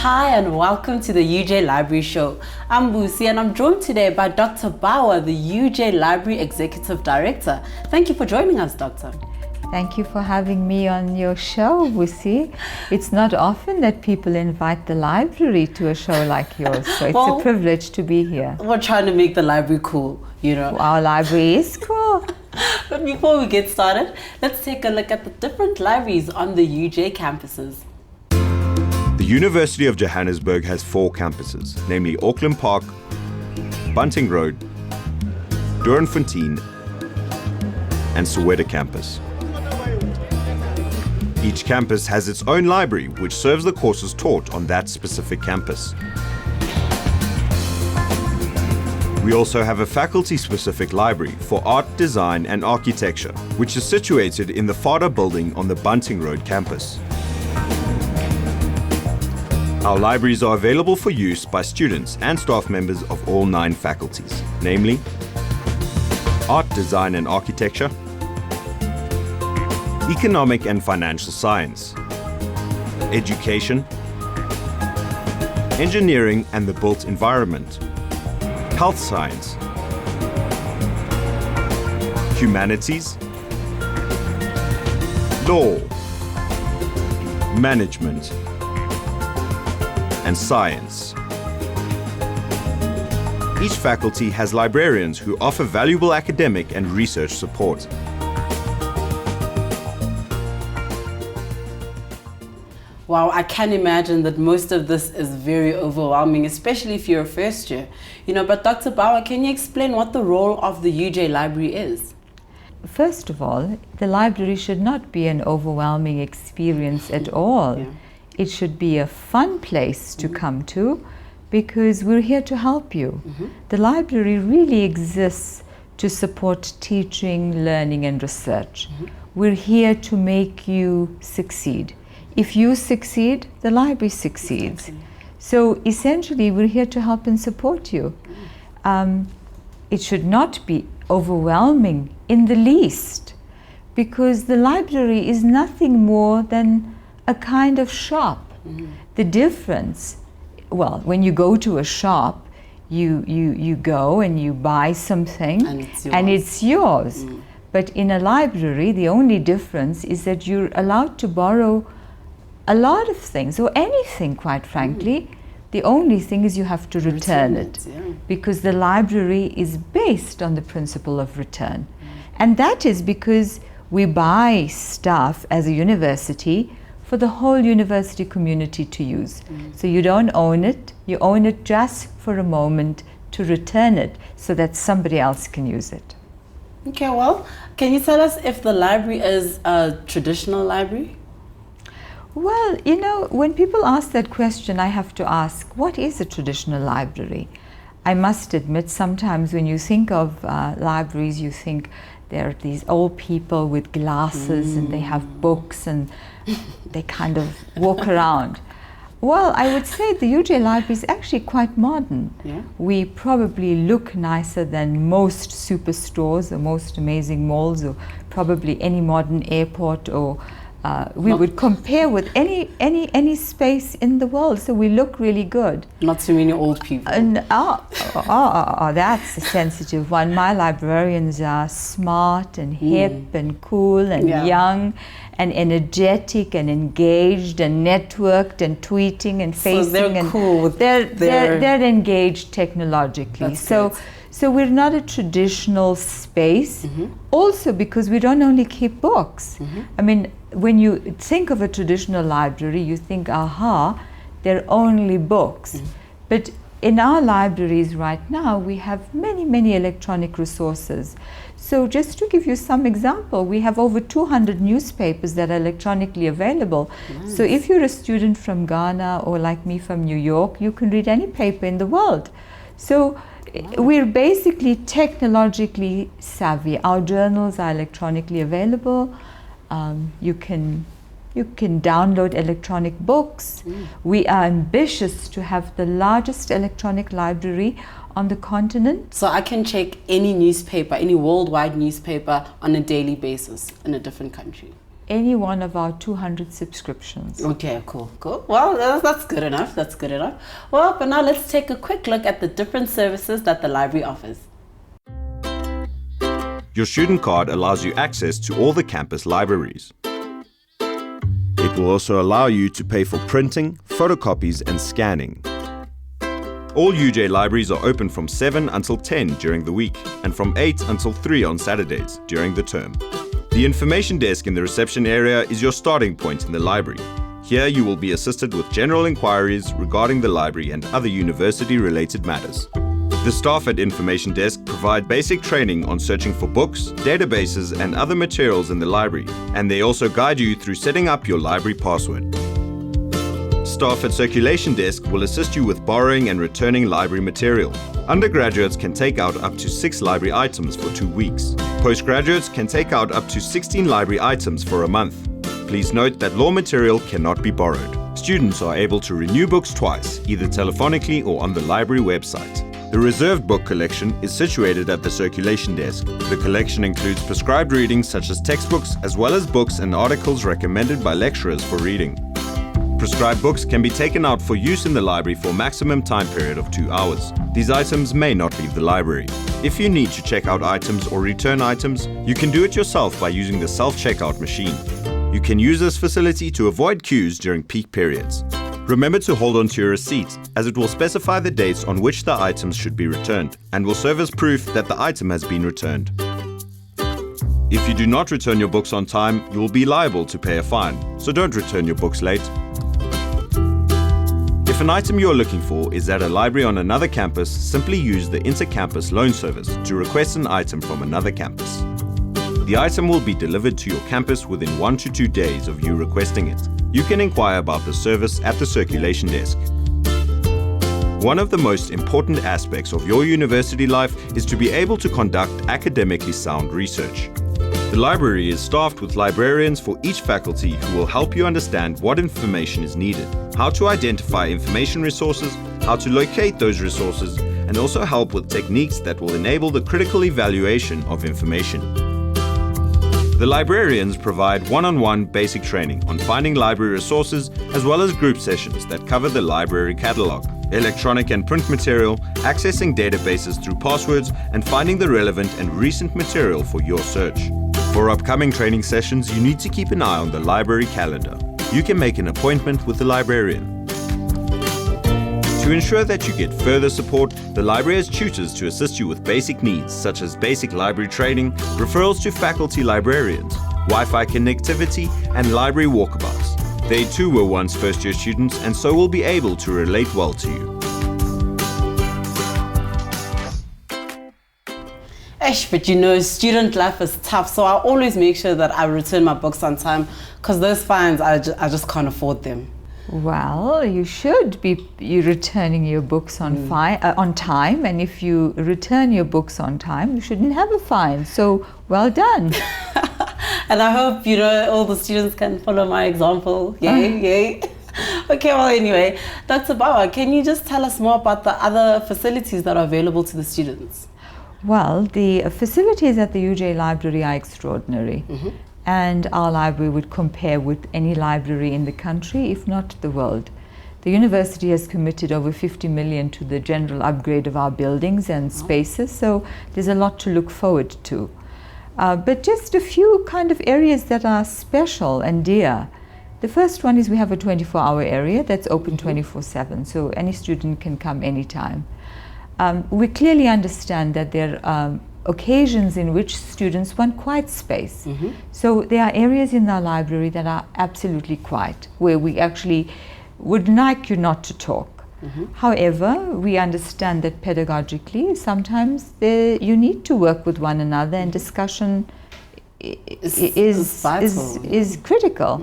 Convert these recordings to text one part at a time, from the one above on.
Hi and welcome to the UJ Library Show. I'm Busi and I'm joined today by Dr. Bawa, the UJ Library Executive Director. Thank you for joining us, Doctor. Thank you for having me on your show, Busi. It's not often that people invite the library to a show like yours, so it's a privilege to be here. We're trying to make the library cool, you know. Our library is cool. But before we get started, let's take a look at the different libraries on the UJ campuses. The University of Johannesburg has 4 campuses, namely Auckland Park, Bunting Road, Doornfontein, and Soweto campus. Each campus has its own library, which serves the courses taught on that specific campus. We also have a faculty-specific library for art, design and architecture, which is situated in the FADA building on the Bunting Road campus. Our libraries are available for use by students and staff members of all 9 faculties, namely Art, Design and Architecture, Economic and Financial Science, Education, Engineering and the Built Environment, Health Science, Humanities, Law, Management, and Science. Each faculty has librarians who offer valuable academic and research support. Wow, I can imagine that most of this is very overwhelming, especially if you're a first year. But Dr. Bawa, can you explain what the role of the UJ Library is? First of all, the library should not be an overwhelming experience at all. Yeah. It should be a fun place to come to because we're here to help you. The library really exists to support teaching, learning and research. We're here to make you succeed. If you succeed, the library succeeds. So essentially, we're here to help and support you. It should not be overwhelming in the least, because the library is nothing more than a kind of shop. The difference, well, when you go to a shop, you go and you buy something and it's yours. But in a library, the only difference is that you're allowed to borrow a lot of things, or anything, quite frankly. The only thing is you have to return it, because the library is based on the principle of return. And that is because we buy stuff as a university for the whole university community to use. So you don't own it, you own it just for a moment to return it so that somebody else can use it. Okay, well, can you tell us if the library is a traditional library? Well, when people ask that question, I have to ask, what is a traditional library? I must admit, sometimes when you think of libraries, you think there are these old people with glasses and they have books and they kind of walk around. Well, I would say the UJ Library is actually quite modern. Yeah. We probably look nicer than most superstores or most amazing malls or probably any modern airport, or we would compare with any space in the world, so we look really good. Not too many old people. That's a sensitive one. My librarians are smart and hip and cool and young and energetic and engaged and networked and tweeting and facing. So they're cool with they're engaged technologically. So we're not a traditional space, also because we don't only keep books. I mean, when you think of a traditional library, you think, they're only books. But in our libraries right now, we have many electronic resources. So just to give you some example, we have over 200 newspapers that are electronically available. So if you're a student from Ghana or like me from New York, you can read any paper in the world. So we're basically technologically savvy. Our journals are electronically available. You can download electronic books. We are ambitious to have the largest electronic library on the continent. So I can check any newspaper, any worldwide newspaper on a daily basis in a different country. any one of our 200 subscriptions. Okay, cool. Well, that's good enough. Well, but now let's take a quick look at the different services that the library offers. Your student card allows you access to all the campus libraries. It will also allow you to pay for printing, photocopies and scanning. All UJ libraries are open from 7 until 10 during the week and from 8 until 3 on Saturdays during the term. The information desk in the reception area is your starting point in the library. Here you will be assisted with general inquiries regarding the library and other university-related matters. The staff at Information Desk provide basic training on searching for books, databases and other materials in the library, and they also guide you through setting up your library password. Staff at Circulation Desk will assist you with borrowing and returning library material. Undergraduates can take out up to 6 library items for 2 weeks. Postgraduates can take out up to 16 library items for a month. Please note that law material cannot be borrowed. Students are able to renew books twice, either telephonically or on the library website. The reserved book collection is situated at the Circulation Desk. The collection includes prescribed readings such as textbooks, as well as books and articles recommended by lecturers for reading. Prescribed books can be taken out for use in the library for a maximum time period of 2 hours. These items may not leave the library. If you need to check out items or return items, you can do it yourself by using the self-checkout machine. You can use this facility to avoid queues during peak periods. Remember to hold on to your receipt, as it will specify the dates on which the items should be returned and will serve as proof that the item has been returned. If you do not return your books on time, you will be liable to pay a fine, so don't return your books late. If an item you are looking for is at a library on another campus, simply use the Inter-Campus Loan Service to request an item from another campus. The item will be delivered to your campus within 1 to 2 days of you requesting it. You can inquire about the service at the Circulation Desk. One of the most important aspects of your university life is to be able to conduct academically sound research. The library is staffed with librarians for each faculty who will help you understand what information is needed, how to identify information resources, how to locate those resources, and also help with techniques that will enable the critical evaluation of information. The librarians provide one-on-one basic training on finding library resources, as well as group sessions that cover the library catalog, electronic and print material, accessing databases through passwords, and finding the relevant and recent material for your search. For upcoming training sessions, you need to keep an eye on the library calendar. You can make an appointment with the librarian. To ensure that you get further support, the library has tutors to assist you with basic needs such as basic library training, referrals to faculty librarians, Wi-Fi connectivity, and library walkabouts. They too were once first-year students and so will be able to relate well to you. But you know, student life is tough, so I always make sure that I return my books on time, because those fines, I just can't afford them. Well, you should be returning your books on time, and if you return your books on time, you shouldn't have a fine. So, well done. And I hope, you know, all the students can follow my example. Yay, yay. Okay, well, anyway, Dr. Bawa, can you just tell us more about the other facilities that are available to the students? Well, the facilities at the UJ Library are extraordinary. And our library would compare with any library in the country, if not the world. The university has committed over 50 million to the general upgrade of our buildings and spaces, so there's a lot to look forward to. But just a few kind of areas that are special and dear. The first one is we have a 24-hour area that's open 24/7, so any student can come anytime. We clearly understand that there are occasions in which students want quiet space. So there are areas in our library that are absolutely quiet, where we actually would like you not to talk. However, we understand that pedagogically, sometimes you need to work with one another, and discussion is critical.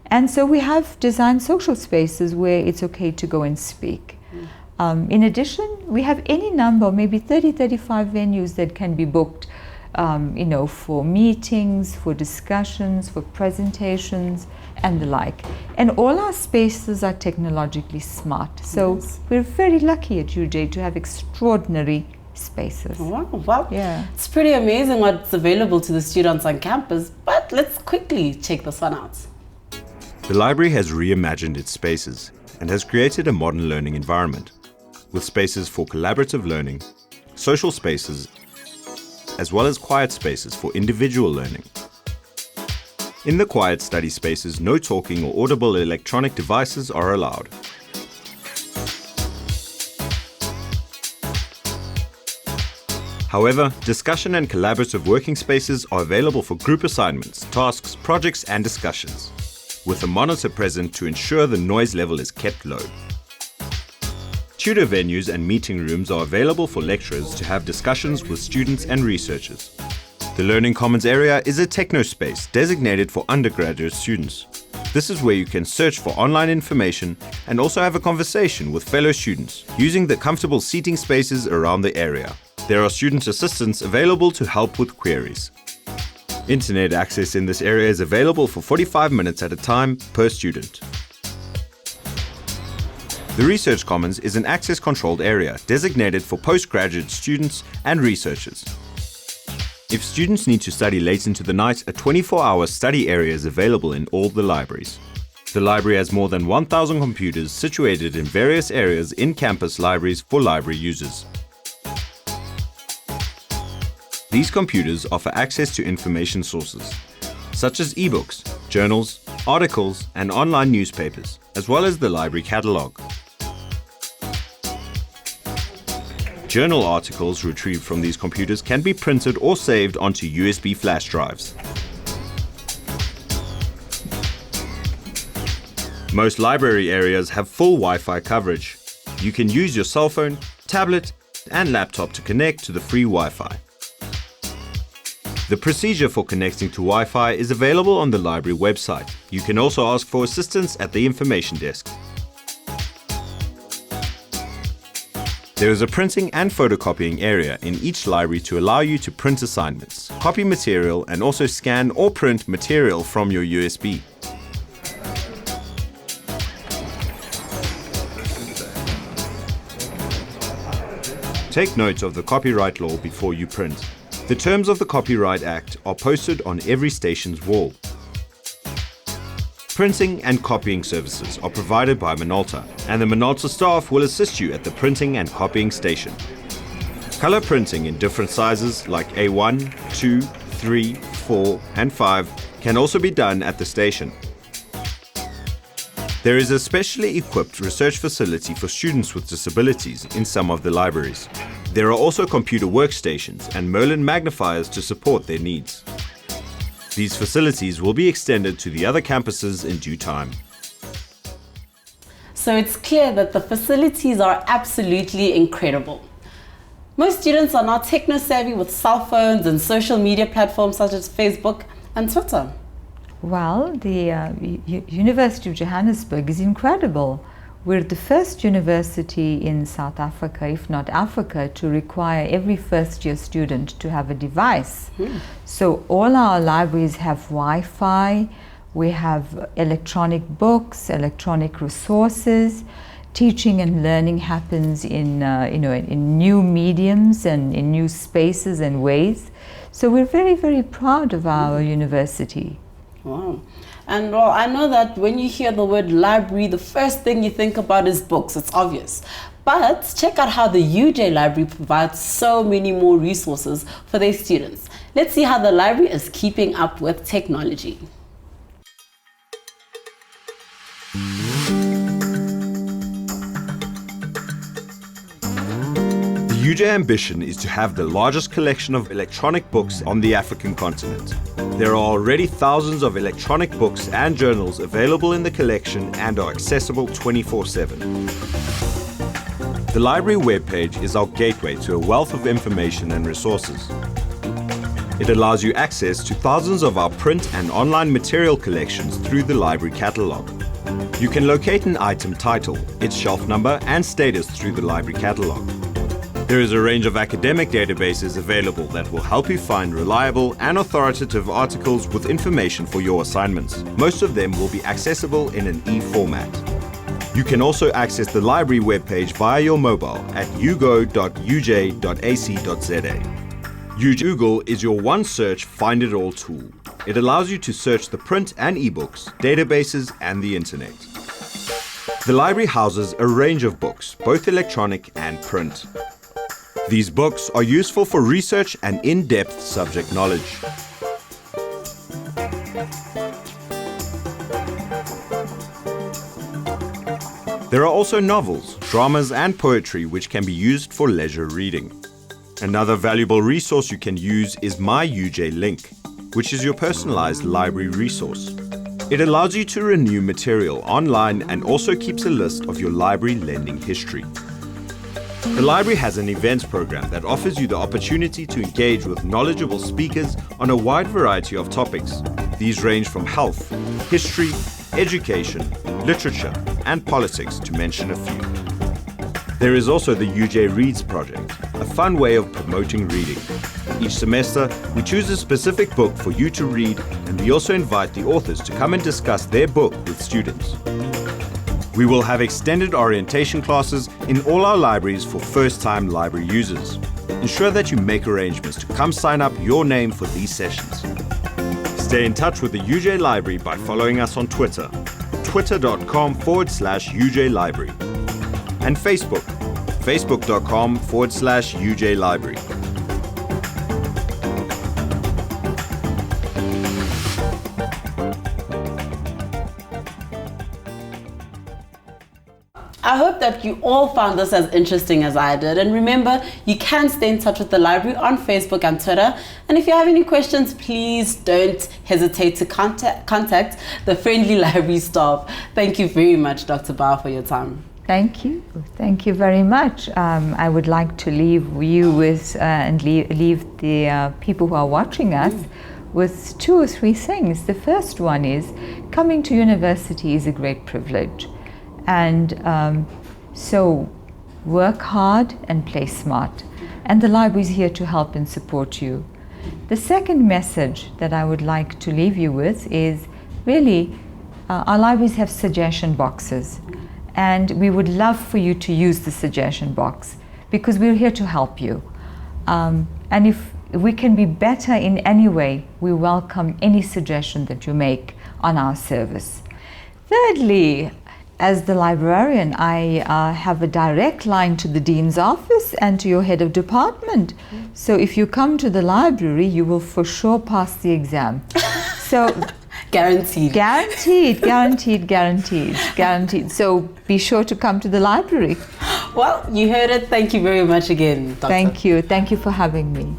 And so we have designed social spaces where it's okay to go and speak. In addition, we have any number, maybe 30, 35 venues that can be booked, you know, for meetings, for discussions, for presentations, and the like. And all our spaces are technologically smart. So we're very lucky at UJ to have extraordinary spaces. Wow, well, yeah. It's pretty amazing what's available to the students on campus, but But let's quickly check this one out. The library has reimagined its spaces and has created a modern learning environment, with spaces for collaborative learning, social spaces, as well as quiet spaces for individual learning. In the quiet study spaces, no talking or audible electronic devices are allowed. However, discussion and collaborative working spaces are available for group assignments, tasks, projects, and discussions, with a monitor present to ensure the noise level is kept low. Tutor venues and meeting rooms are available for lecturers to have discussions with students and researchers. The Learning Commons area is a techno space designated for undergraduate students. This is where you can search for online information and also have a conversation with fellow students using the comfortable seating spaces around the area. There are student assistants available to help with queries. Internet access in this area is available for 45 minutes at a time per student. The Research Commons is an access-controlled area designated for postgraduate students and researchers. If students need to study late into the night, a 24-hour study area is available in all the libraries. The library has more than 1,000 computers situated in various areas in campus libraries for library users. These computers offer access to information sources, such as ebooks, journals, articles, and online newspapers, as well as the library catalogue. Journal articles retrieved from these computers can be printed or saved onto USB flash drives. Most library areas have full Wi-Fi coverage. You can use your cell phone, tablet, and laptop to connect to the free Wi-Fi. The procedure for connecting to Wi-Fi is available on the library website. You can also ask for assistance at the information desk. There is a printing and photocopying area in each library to allow you to print assignments, copy material, and also scan or print material from your USB. Take note of the copyright law before you print. The terms of the Copyright Act are posted on every station's wall. Printing and copying services are provided by Minolta, and the Minolta staff will assist you at the printing and copying station. Color printing in different sizes like A1, 2, 3, 4, and 5 can also be done at the station. There is a specially equipped research facility for students with disabilities in some of the libraries. There are also computer workstations and Merlin magnifiers to support their needs. These facilities will be extended to the other campuses in due time. So it's clear that the facilities are absolutely incredible. Most students are now techno-savvy with cell phones and social media platforms such as Facebook and Twitter. Well, the University of Johannesburg is incredible. We're the first university in South Africa, if not Africa, to require every first-year student to have a device. So all our libraries have Wi-Fi, we have electronic books, electronic resources. Teaching and learning happens in new mediums and in new spaces and ways. So we're very, very proud of our university. Wow. And well, I know that when you hear the word library, the first thing you think about is books. It's obvious. But check out how the UJ Library provides so many more resources for their students. Let's see how the library is keeping up with technology. The UJ ambition is to have the largest collection of electronic books on the African continent. There are already thousands of electronic books and journals available in the collection and are accessible 24/7. The library webpage is our gateway to a wealth of information and resources. It allows you access to thousands of our print and online material collections through the library catalogue. You can locate an item title, its shelf number, and status through the library catalogue. There is a range of academic databases available that will help you find reliable and authoritative articles with information for your assignments. Most of them will be accessible in an e-format. You can also access the library webpage via your mobile at ugo.uj.ac.za. Google is your one search find-it-all tool. It allows you to search the print and ebooks, databases, and the internet. The library houses a range of books, both electronic and print. These books are useful for research and in-depth subject knowledge. There are also novels, dramas, and poetry which can be used for leisure reading. Another valuable resource you can use is My UJ Link, which is your personalized library resource. It allows you to renew material online and also keeps a list of your library lending history. The library has an events program that offers you the opportunity to engage with knowledgeable speakers on a wide variety of topics. These range from health, history, education, literature, and politics, to mention a few. There is also the UJ Reads project, a fun way of promoting reading. Each semester, we choose a specific book for you to read, and we also invite the authors to come and discuss their book with students. We will have extended orientation classes in all our libraries for first-time library users. Ensure that you make arrangements to come sign up your name for these sessions. Stay in touch with the UJ Library by following us on Twitter, twitter.com/UJ Library, and Facebook, facebook.com/UJ Library. I hope that you all found this as interesting as I did. And remember, you can stay in touch with the library on Facebook and Twitter. And if you have any questions, please don't hesitate to contact the friendly library staff. Thank you very much, Dr. Bawa, for your time. Thank you. Thank you very much. I would like to leave you with, and leave the people who are watching us with 2 or 3 things. The first one is, coming to university is a great privilege. And so work hard and play smart. And the library is here to help and support you. The second message that I would like to leave you with is really our libraries have suggestion boxes. And we would love for you to use the suggestion box because we're here to help you. And if we can be better in any way, we welcome any suggestion that you make on our service. Thirdly, as the librarian, I have a direct line to the Dean's office and to your head of department. So if you come to the library, you will for sure pass the exam. So Guaranteed. Guaranteed, guaranteed, guaranteed, guaranteed. So be sure to come to the library. Well, you heard it. Thank you very much again, Doctor. Thank you. Thank you for having me.